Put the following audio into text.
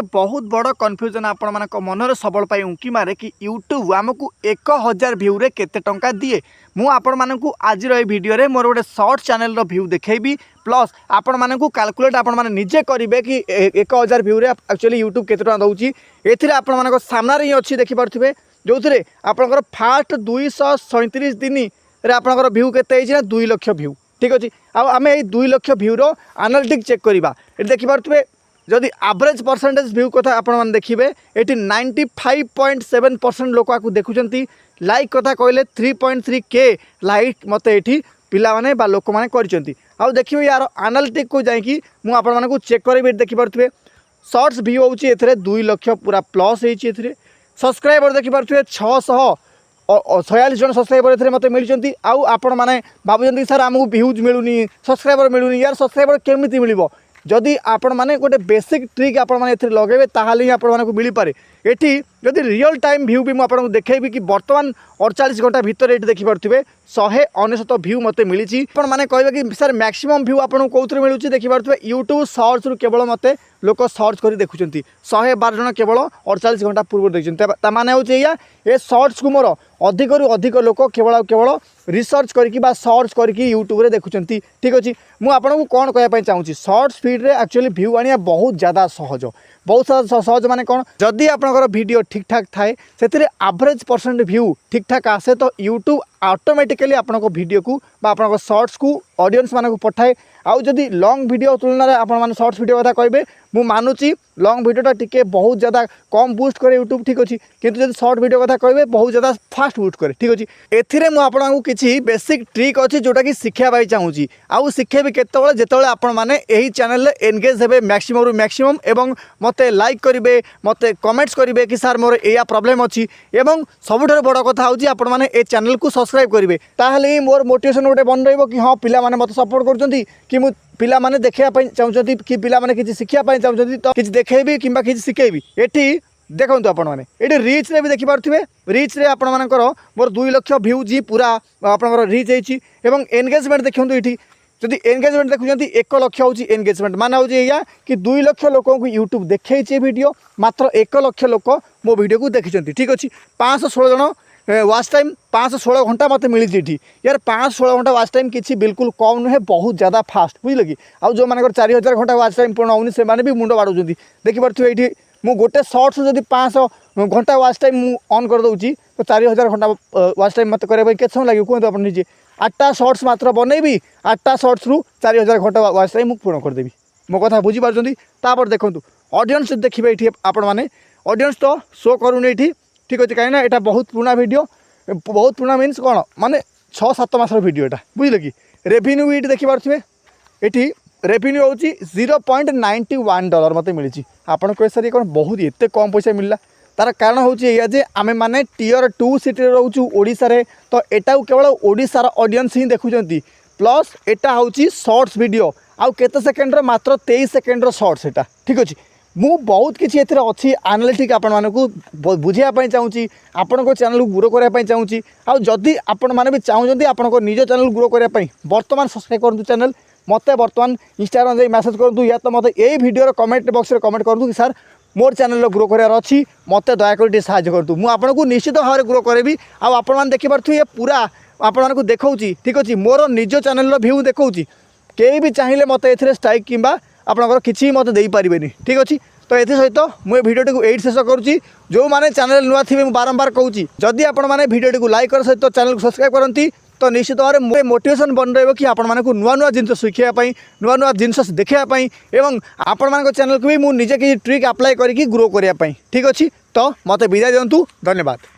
बहुत बड़ कन्फ्यूजन आपण मान मनर सबल उंकी मारे कि यूट्यूब आमको 1000 भ्यू रे केते टंका दिए। मु आपण मानकु आज भिडियो रे मोर गोटे शॉर्ट चैनल रो भ्यू देखेबी प्लस आपण मानकु कैलकुलेट आपण माने निजे करिवे कि 1000 भ्यू रे एक्चुअली यूट्यूब केते टंका दउची। एथिरे आपण मानक सामना रे अछि देखि पारथिबे जोथिरे आपनकर फास्ट 237 दिन रे आपनकर भ्यू केते हिची ना 2 लाख भ्यू। ठीक अछि। आ आमे ए 2 लाख भ्यू रो एनालिटिक चेक करिबा। ए देखि पारथिबे जदि एवरेज परसेंटेज भ्यू कथा आपण देखिए ये 95.7% लोक आपको देखुंट। लाइक कथा कहले 3.3K लाइक मत ये पिला माने बा लोक माने करचंती। आ देखिए यार एनालिटिक को जाइकी मु आपण मानकु चेक करेबे देखि पारथिबे शॉर्ट्स व्यू होची एथरे 2 लाख पूरा प्लस हेची। एथरे सब्सक्राइबर देखि पारथिबे 646 जन सब्सक्राइबर एथरे मते मिलचंती। आउ आपण माने भाबुचंती सर हमहु व्यूज मिलुनी सब्सक्राइबर मिलुनी यार सब्सक्राइबर केमिति मिलिबो। जदि आपण माने गोटे बेसिक ट्रिक आपण माने एथरे लगेबे ताहाले ही आपण मानकु मिली पारे। एठी जदि रियल टाइम व्यू भी मु आपन देखेबी कि वर्तमान 48 घंटा भीतर एठी देखि पारथिबे 199 व्यू मते मिलिची। आपण माने कहबे कि सर मैक्सिमम व्यू आपण कोउथरे मिलुची देखि पारथिबे यूट्यूब सर्च रु केवल मते लोक सर्च करी देखुचंती 112 जन केवल 48 घंटा पूर्व देखुचंती। ता माने होचे या ए सर्च को मोर अधिक रु अधिक लोक केवल रिसर्च करके बा सर्च करके यूट्यूब रे देखुचंती। ठीक अछि। मु आपन को कोन कहया पय चाहूची शॉर्ट स्पीड रे एक्चुअली व्यू आनिया बहुत ज्यादा सहज बहुत सहज माने कौन जदि आपनकर वीडियो ठीक ठाक थाए से एवरेज परसेंट व्यू ठीक ठाक आसे तो यूट्यूब ऑटोमेटिकली आपन वीडियो को बा आपन शॉर्ट्स को ऑडियंस मानक पठाए। आउ जदि लॉन्ग वीडियो तुलना रे आपण माने शॉर्ट्स वीडियो कथा कहबे मु मानुची लॉन्ग वीडियोटा टिके बहुत ज़्यादा कम बूस्ट करे यूट्यूब। ठीक अच्छे। किंतु जब शॉर्ट वीडियो कथा कहबे बहुत ज़्यादा फास्ट बूस्ट करे। ठीक अच्छे। एथिरे मु आपन किछि बेसिक ट्रिक अछि जोटा कि शिक्षा पाई चाहूची। आउ शिखेबी केतेबेले जेतेबेले आपण माने एही चैनल रे एंगेज हेबे मैक्सिमम रु मैक्सिमम एवं मते लाइक करिवे मते कमेंट्स करिवे कि सर मोर एया प्रॉब्लम अछि एवं सबुठार बड़ कथा होची आपण माने ए चैनल को सब्सक्राइब करिवे ताहले ही मोर मोटिवेशन गोटे बन रहइबो कि हां पिला माने मते सपोर्ट करचंती कि मु पिला माने देखिया पई चाहउचंती कि पिला माने किछि शिखिया पई चाहउचंती तो किछि देखेबी किंबा किछि शिखेबी। एठी देखंतु आपण माने एठी रीच रे भी देखि पारथिबे रीच रे आपण मानकर मोर 2 लाख व्यू जी पूरा आपनकर रीच हेची एवं एंगेजमेंट देखंतु एठी जदि एंगेजमेंट देखुचंती 1 लाख होची एंगेजमेंट माने होची या कि 2 लाख लोकों को यूट्यूब देखैछि वीडियो मात्र 1 लाख लोक मो वीडियो को देखिचंती। ठीक अछि। 516 जन वाच टाइम 516 घंटा मत मिली थी यार 516 घंटा वाच टाइम किसी बिल्कुल कम नुहे बहुत ज़्यादा फास्ट बुझे कि आउ जो मान 4000 घंटा वाच टाइम पूर्ण होनी से भी मुंड बाड़ुंट देखी पारे ये मुझे गोटे सर्ट्स जब 500 घंटा वाच टाइम मुझे ऑन कर दूसरी तो 4000 घंटा वाच टाइम मत करें के समय लगे कहते आप निजे 8टा सर्ट्स मात्र बनैबी 8टा सर्ट्स रु 4000 घंटा वाच टाइम मुझे पूर्ण करदेवी। मो कथा बुझीपार तापर देखूँ ऑडियंस देखिए ये आपण मैंने ऑडियंस तो शो करूनी ये। ठीक अच्छे कहीं यहाँ बहुत पुराना वीडियो बहुत पुराना मीन्स कौन माने 6-7 मासर वीडियो यहाँ बुझे कि रेवेन्यू ये देखी पारे ये रेवेन्यू हूँ $0.91 मत मिली। आपड़ कह सर कौन बहुत एत कम पैसा मिलला तार कारण हूँ ये आम मैंने Tier 2 सिटी रोचु ओडिशा रे तो एटा केवल ओडिशार ऑडियंस ही देखुंट प्लस एटा हूँ शॉर्ट्स वीडियो आउ केते सेकेंड मात्र 23 सेकेंड शॉर्ट्स एटा। ठीक अच्छे। मु बहुत किसी एथिरे अच्छी एनालिटिक आपण मानकु बुझाई चाहूँगी आपण को चैनल को ग्रो करने चाहूँगी। आउ जदि आपण मैंने भी चाहते आपण को निज चैनल ग्रो करने बर्तमान सब्सक्राइब करूँ चैनल मत बर्तमान इंस्टाग्राम से मैसेज करूँ या तो मत यही वीडियो कमेंट बॉक्स में कमेंट करूँ कि सर मोर चैनल ग्रो करार अच्छी मत दयाकोरी साहय करूँ मुझे निश्चित भाव में ग्रो करेबी। आपण देखिपे पूरा आपको देखा। ठीक अच्छे। मोर निज चैनल भ्यू देखा कहीं भी चाहिए मत ए स्ट्राइक किंबा आपनकर किसी मत दे पारिबेनी। ठीक अच्छे। तो ये सहित मुझे भिडियोटी को एट शेष करुँची जो मैंने चैनल नुआ थे बारंबार कहूँ जदि आपण मैंने भिडियोटी को लाइक कर सहित चैनल को सब्सक्राइब करती तो निश्चित भाव में मोटिवेशन बन रही कि आपण मानक नुआ नुआ जिनस शिखापी नुआ नुआ जिनस देखापी एवं आपण मान चैनल को भी मुझे किसी ट्रिक अप्लाई करके ग्रो करने। ठीक अच्छे। तो मत विदाय दिंतु। धन्यवाद।